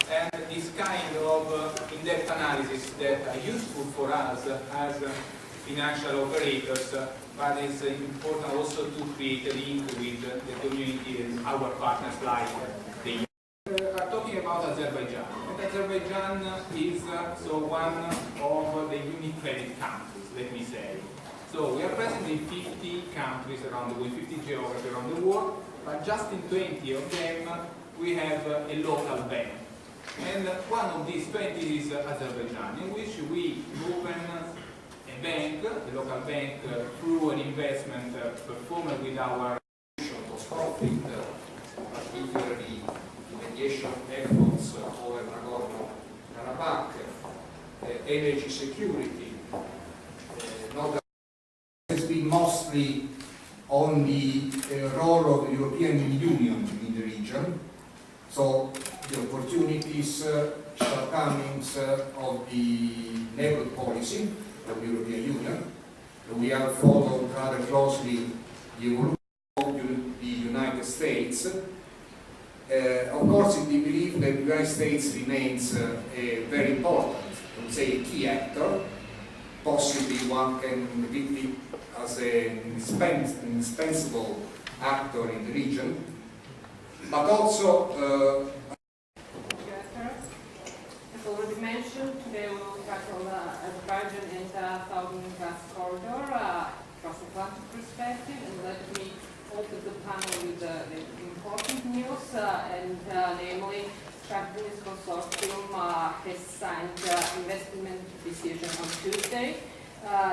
and this kind of in-depth analysis that are useful for us as financial operators, but it's important also to create a link with the community and our partners like the EU. We are talking about Azerbaijan. And Azerbaijan is one of the UniCredit countries, let me say. So we are present in 50 countries around the world, 50 geographies around the world, but just in 20 of them we have a local bank. And one of these 20 is Azerbaijan, in which we open a bank, a local bank, through an investment performed with our profit, particularly mediation efforts over Nagorno-Karabakh, energy security. Has been mostly on the role of the European Union in the region. So the opportunities, shortcomings of the neighborhood policy of the European Union. We have followed rather closely the evolution of the United States. Of course, we believe that the United States remains a very important, I would say, a key actor. Possibly one can depict it as an indispensable actor in the region, but also as already mentioned, today we will tackle Azerbaijan and Southern Gas Corridor Transatlantic perspective, and let me open the panel with the important news, namely Japanese consortium has signed investment decision on Tuesday.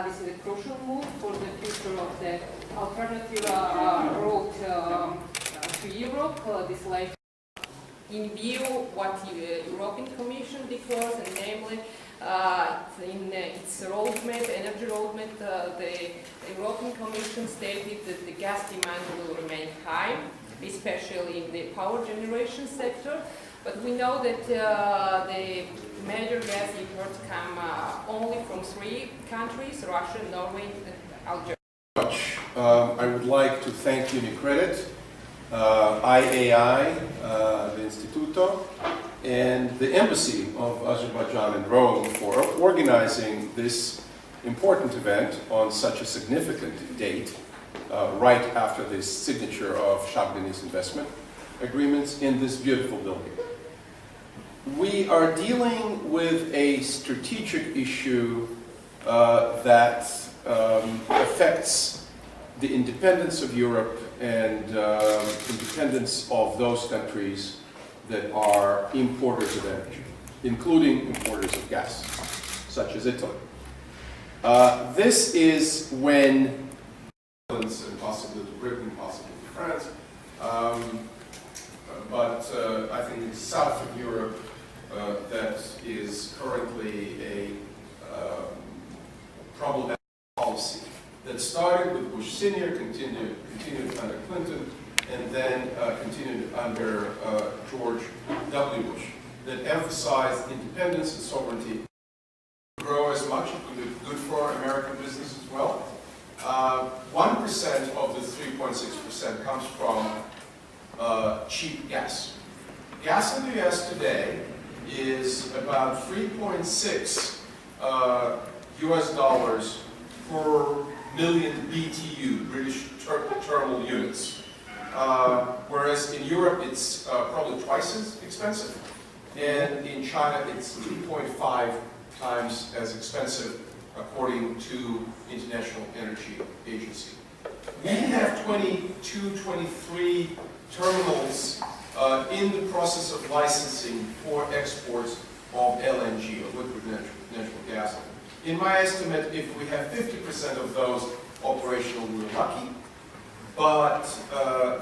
This is a crucial move for the future of the alternative route to Europe. This later in view what the European Commission declares, and namely in its roadmap, energy roadmap, the European Commission stated that the gas demand will remain high, especially in the power generation sector. But we know that the major gas imports come only from 3 countries: Russia, Norway, and Algeria. I would like to thank UniCredit, IAI, the Instituto, and the Embassy of Azerbaijan in Rome for organizing this important event on such a significant date, right after the signature of Shabdani's investment agreements in this beautiful building. We are dealing with a strategic issue that affects the independence of Europe and independence of those countries that are importers of energy, including importers of gas, such as Italy. This is when, and possibly to Britain, possibly to France, but I think it's south of Europe that is currently a problematic policy that started with Bush Sr., continued under Clinton, and then continued under George W. Bush, that emphasized independence and sovereignty. Grow as much, good for American business as well. 1% of the 3.6% comes from cheap gas. Gas in the US today is about 3.6 US dollars per million BTU, British thermal units. Whereas in Europe it's probably twice as expensive, and in China it's 2.5 times as expensive according to International Energy Agency. We have 22, 23 terminals in the process of licensing for exports of LNG, of liquid natural gas. In my estimate, if we have 50% of those operational, we're lucky. But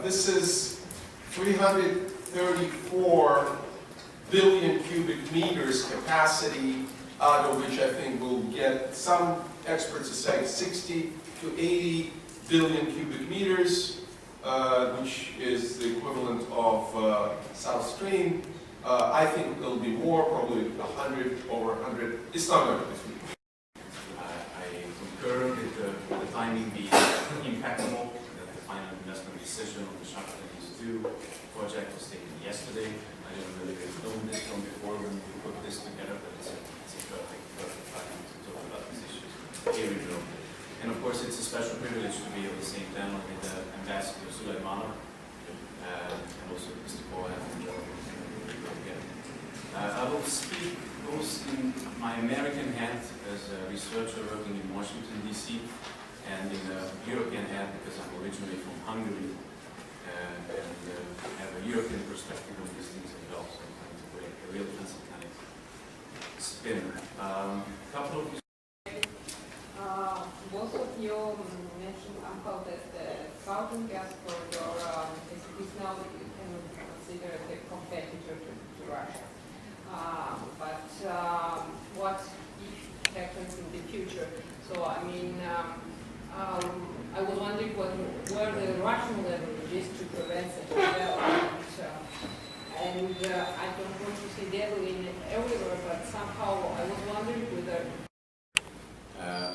this is 334 billion cubic meters capacity, out of which I think we'll get, some experts are saying 60 to 80 billion cubic meters, which is the equivalent of South Stream. I think it'll be more, probably 100, over 100. It's not going to be 3. I concur with the timing being impeccable, that the final investment decision on the Shabdani's 2 project was taken yesterday. I didn't really know this from before. special privilege to be on the same panel with Ambassador Suleymanov and also Mr. Cohen from Germany. I will speak both in my American hat as a researcher working in Washington, D.C., and in a European hat because I'm originally from Hungary and have a European perspective on these things as well, so I'm trying to create a real transatlantic spin. Couple of both of you mentioned about that the Southern Gas Corridor is now you can consider a competitor to Russia. But what if happens in the future? So I mean, I was wondering what were the Russian leverages to prevent such a development. And I don't want to say devil in everywhere, but somehow I was wondering whether.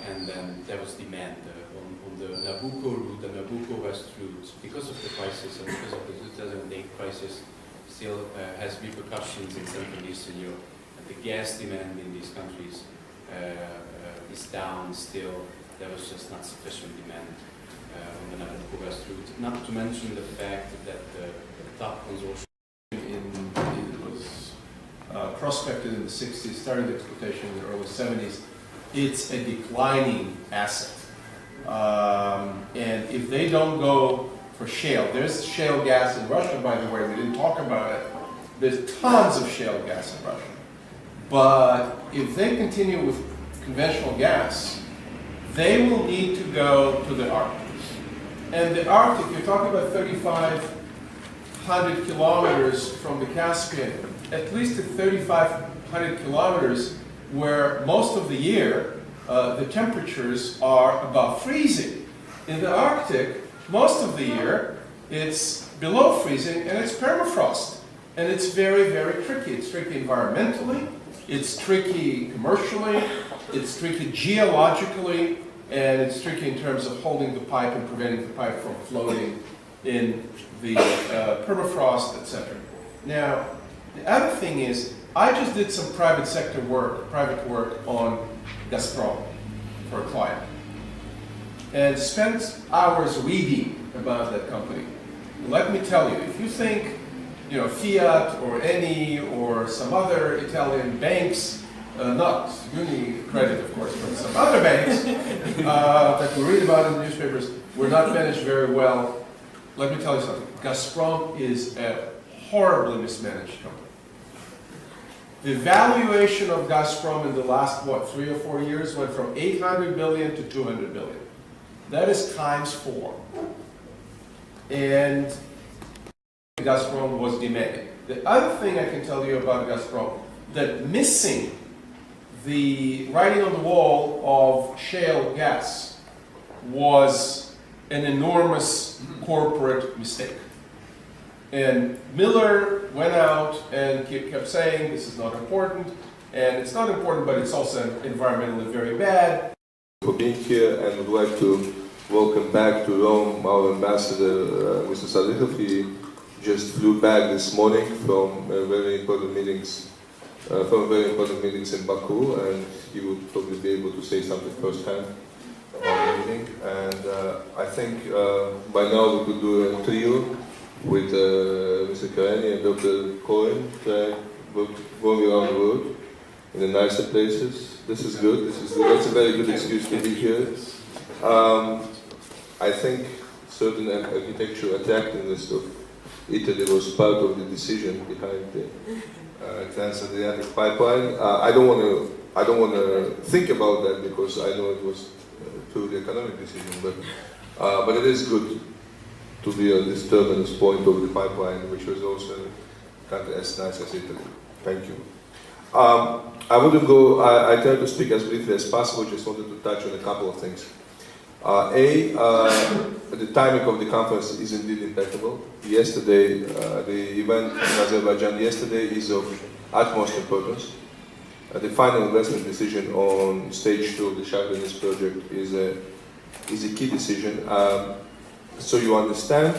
And then there was demand on the Nabucco route, the Nabucco West route, because of the crisis and because of the 2008 crisis, still has repercussions in Central and Eastern Europe. And the gas demand in these countries is down still. There was just not sufficient demand on the Nabucco West route. Not to mention the fact that the top consortium It was prospected in the 60s, started exploitation in the early 70s. It's a declining asset. And if they don't go for shale, there's shale gas in Russia, by the way, we didn't talk about it. There's tons of shale gas in Russia. But if they continue with conventional gas, they will need to go to the Arctic. And the Arctic, you're talking about 3,500 kilometers from the Caspian, at least to 3,500 kilometers where most of the year the temperatures are above freezing. In the Arctic, most of the year it's below freezing and it's permafrost. And it's very, very tricky. It's tricky environmentally, it's tricky commercially, it's tricky geologically, and it's tricky in terms of holding the pipe and preventing the pipe from floating in the permafrost, etc. Now, the other thing is, I just did some private work on Gazprom for a client, and spent hours reading about that company. Let me tell you, if you think, you know, Fiat or Eni or some other Italian banks, not UniCredit, of course, but some other banks that we read about in the newspapers were not managed very well. Let me tell you something. Gazprom is a horribly mismanaged company. The valuation of Gazprom in the last, 3 or 4 years went from 800 billion to 200 billion. That is times 4. And Gazprom was demanding. The other thing I can tell you about Gazprom, that missing the writing on the wall of shale gas was an enormous corporate mistake. And Miller went out and kept saying this is not important, and it's not important, but it's also environmentally very bad. For being here, and would like to welcome back to Rome our ambassador, Mr. Salihov. He just flew back this morning from very important meetings in Baku, and he would probably be able to say something firsthand on the meeting. And I think by now we could do a trio with Mr. Karani and Dr. Cohen, going around the world in the nicer places. This is good. That's a very good excuse to be here. I think certain architectural attractiveness of Italy was part of the decision behind the Transatlantic pipeline. I don't want to think about that because I know it was through the economic decision, but it is good to be on this terminus point of the pipeline, which was also kind of as nice as Italy. Thank you. I wouldn't go. I tried to speak as briefly as possible. Just wanted to touch on a couple of things. The timing of the conference is indeed impeccable. Yesterday, the event in Azerbaijan yesterday is of utmost importance. The final investment decision on stage 2 of the Shah Deniz project is a key decision. So you understand,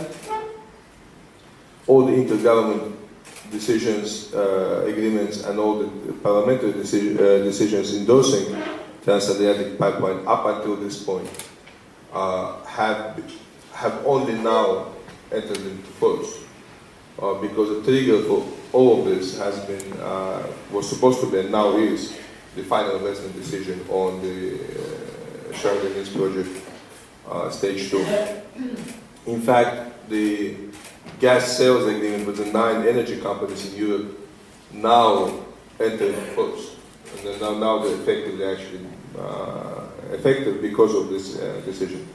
all the intergovernment decisions, agreements, and all the parliamentary decisions endorsing Transatlantic pipeline up until this point have only now entered into force. Because the trigger for all of this has been, was supposed to be, and now is, the final investment decision on the Shah-Deniz project, stage 2. In fact, the gas sales agreement with the 9 energy companies in Europe now enter into force. And then now they're effectively actually effective because of this decision.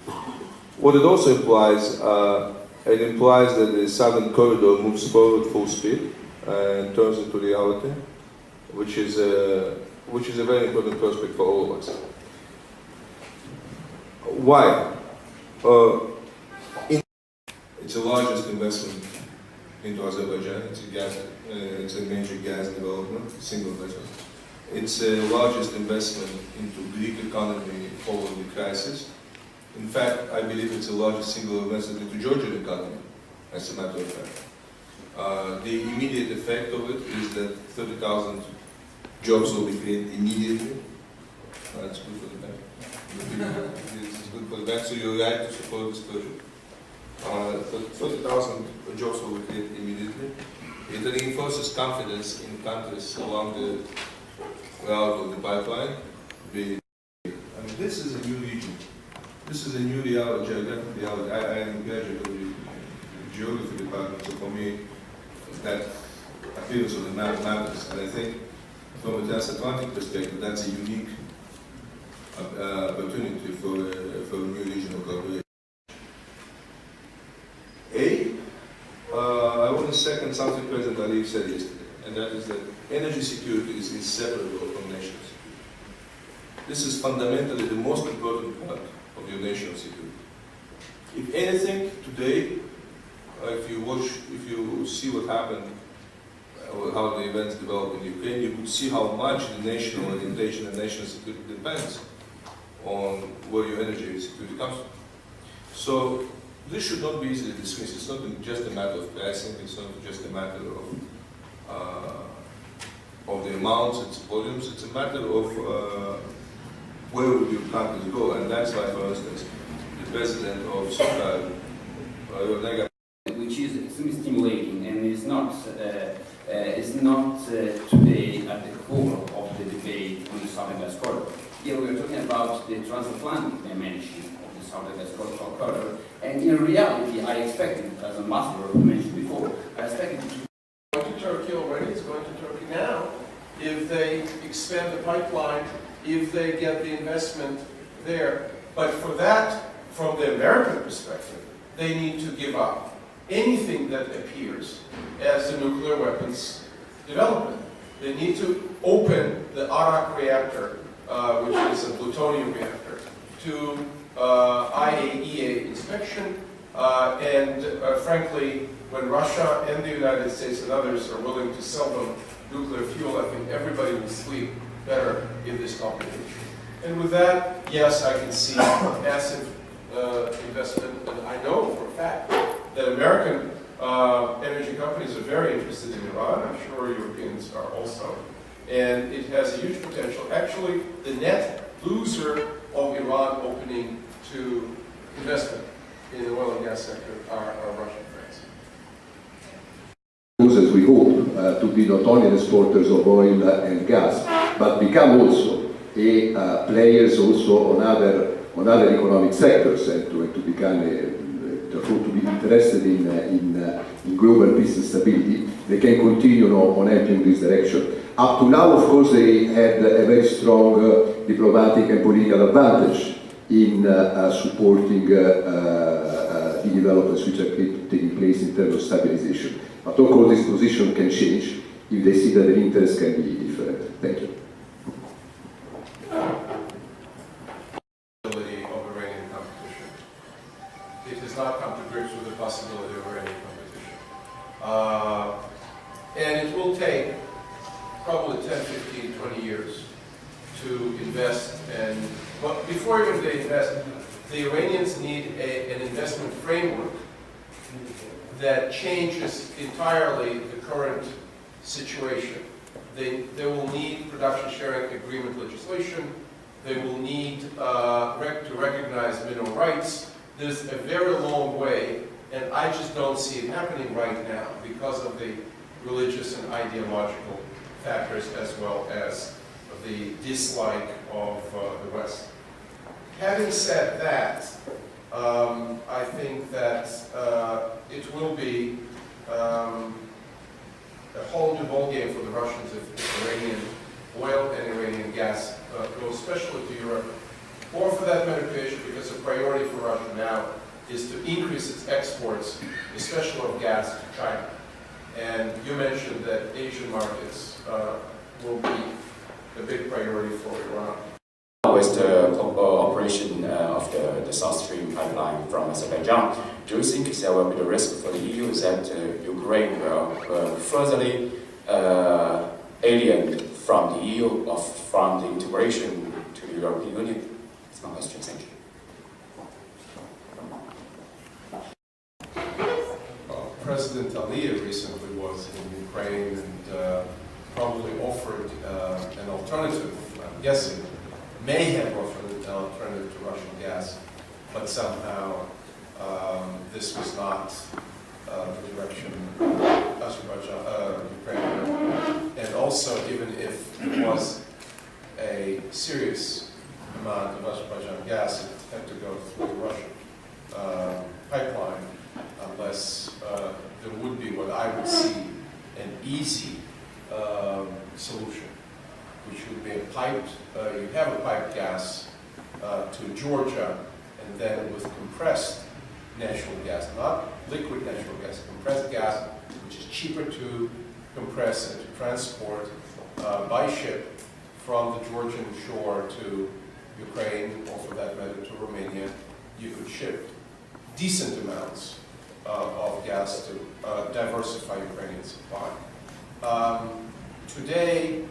What it also implies, it implies that the southern corridor moves forward full speed and turns into reality, which is a very important prospect for all of us. Why? It's the largest investment into Azerbaijan. It's a major gas development, single investment. It's the largest investment into Greek economy following the crisis. In fact, I believe it's the largest single investment into Georgian economy, as a matter of fact. The immediate effect of it is that 30,000 jobs will be created immediately. That's good for the bank. It's good for the bank, so you're right to support this project. 30,000 jobs will be created immediately. It reinforces confidence in countries along the route of the pipeline. I mean, this is a new region. This is a new reality, geographic reality. I am a graduate of the geography department, so for me, that appearance of the map matters. And I think from a transatlantic perspective, that's a unique opportunity for a new regional cooperation. I want to second something President Aliyev said yesterday, and that is that energy security is inseparable from national security. This is fundamentally the most important part of your national security. If anything, today, if you see what happened, how the events developed in Ukraine, you could see how much the national orientation and national security depends on where your energy security comes from. So this should not be easily dismissed. It's not just a matter of pricing. It's not just a matter of the amounts, its volumes. It's a matter of where would your countries go, and that's why, for instance, the president of Soka, which is extremely stimulating and is not today at the core of the debate on the Southern Gas Corridor. Here we are talking about the transatlantic dimension of the Southern Gas Corridor, and in reality, I expected, as Ambassador mentioned before, I expected to Going to Turkey already, it's going to Turkey now. If they expand the pipeline, if they get the investment there. But for that, from the American perspective, they need to give up anything that appears as a nuclear weapons development. They need to open the Arak reactor, which is a plutonium reactor, to IAEA inspection, and frankly, when Russia and the United States and others are willing to sell them nuclear fuel, I think everybody will sleep better in this competition. And with that, yes, I can see massive investment, and I know for a fact that American energy companies are very interested in Iran. I'm sure Europeans are also. And it has a huge potential. Actually, the net loser of Iran opening to investment in the oil and gas sector are Russian friends. As we hope to be not only exporters of oil and gas, but become also players also on other economic sectors, and to become to be interested in global peace and stability. They can continue on helping this direction. Up to now, of course, they had a very strong diplomatic and political advantage in supporting the developments which are taking place in terms of stabilization. But of course, this position can change if they see that the interests can be different. Thank you. Of Iranian competition. It has not come to grips with the possibility of Iranian competition. And it will take probably 10, 15, 20 years to invest. And but before even they invest, the Iranians need an investment framework that changes entirely the current situation. They will need production sharing agreement legislation. They will need to recognize mineral rights. There's a very long way, and I just don't see it happening right now because of the religious and ideological factors as well as the dislike of the West. Having said that, I think that it will be a whole new ballgame for the Russians if Iranian oil and Iranian gas go especially to Europe, or for that matter to Asia, because the priority for Russia now is to increase its exports, especially of gas to China. And you mentioned that Asian markets will be a big priority for Iran. With the operation of the South Stream pipeline from Azerbaijan, do you think there will be the risk for the EU that Ukraine will furtherly alien from the EU or from the integration to the European Union? That's my question. Thank you. President Aliyev recently was in Ukraine and probably offered an alternative, I'm guessing, may have offered an alternative to Russian gas, but somehow this was not the direction Azerbaijan, Ukraine, and also even if it was a serious amount of Azerbaijan gas, it had to go through the Russian pipeline, unless there would be what I would see an easy solution, which would be a piped, you have a piped gas to Georgia, and then with compressed natural gas, not liquid natural gas, compressed gas, which is cheaper to compress and to transport by ship from the Georgian shore to Ukraine, or for that matter to Romania. You could ship decent amounts of gas to diversify Ukrainian supply. Today,